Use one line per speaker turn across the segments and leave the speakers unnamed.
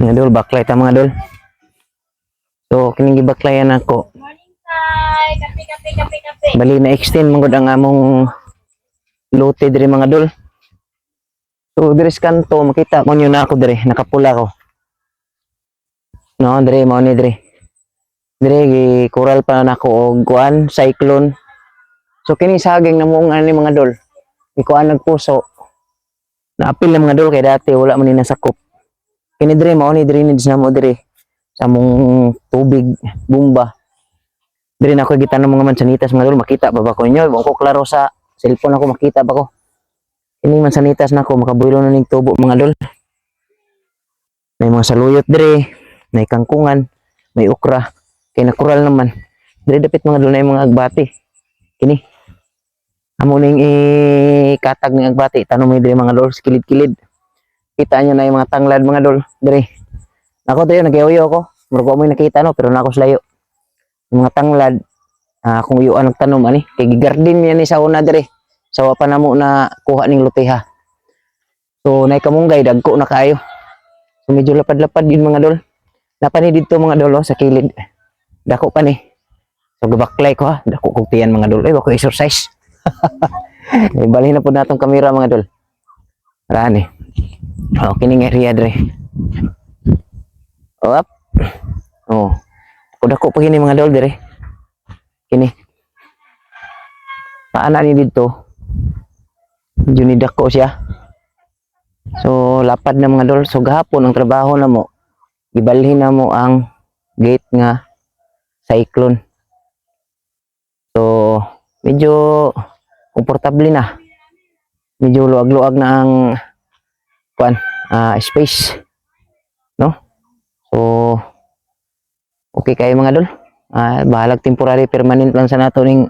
Mga dol, backlight ang mga dol. So, kining gibaklayan ako.
Morning, Tay. Kape.
Bali na extend mangod ang among lote diri mga dol. So, diri sa kanto, makita mo nyo na ako diri, nakapula ko. No, diri, mo ni diri. Diri, coral pa na ako og kuan, cyclone. So, kini saging na mong ani mga dol. Ikuan nagpuso. Naapil na mga dol, kay dati, wala man ni nasakop. Kini diri, mo ni drainage na mo diri. Sa mong tubig, bumba. Diri na ako gitanong mga mansanitas mga dol, makita ba ba ko inyo? Iwan ko klaro sa cellphone ako, makita ba ko? Ining mansanitas na ako, makabulo na ning tubo mga dol. May mga saluyot diri, may kangkungan, may okra, kay natural naman. Diri dapit mga dol na yung mga agbati. Kini. Amo ning ikatag ng agbati, tanong mo diri mga dol, kilid-kilid. Kita nyo na yung mga tanglad mga dol, diri. Ako tayo, nag-iuyo ako. Murag mo nakita no, pero na ako slayo. Yung mga tanglad, kung uyuan ang tanom ani, kay gigarden niya ni sa una diri. Sawa pa namo na kuha ning lutiha. So nay kamunggay dagko na kayo. So medyo lapad-lapad yun mga dol. Napani dito mga dol sa kilid. Dako pa ni. So gabaklay ko ha, dako kog tiyan mga dol. Ay bako exercise. Ibalhin na po natong kamera mga dol. Rani. Oh, kining area dre. Oh, up. Oh. Dako pa kini mga dol dire. Kini. Paana ni dito. Juni dako siya. So lapad na mga dol. So gahapon ang trabaho na mo. Ibalhin na mo ang gate nga cyclone. So medyo komportable na. Medyo luag-luag na ang kuan, space. No? So okay kayo mga dol. Bahalag temporary permanent lang sa nato ning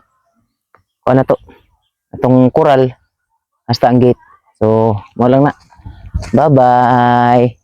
kuan na to. Atong coral hasta ang gate. So mo lang na. Bye-bye.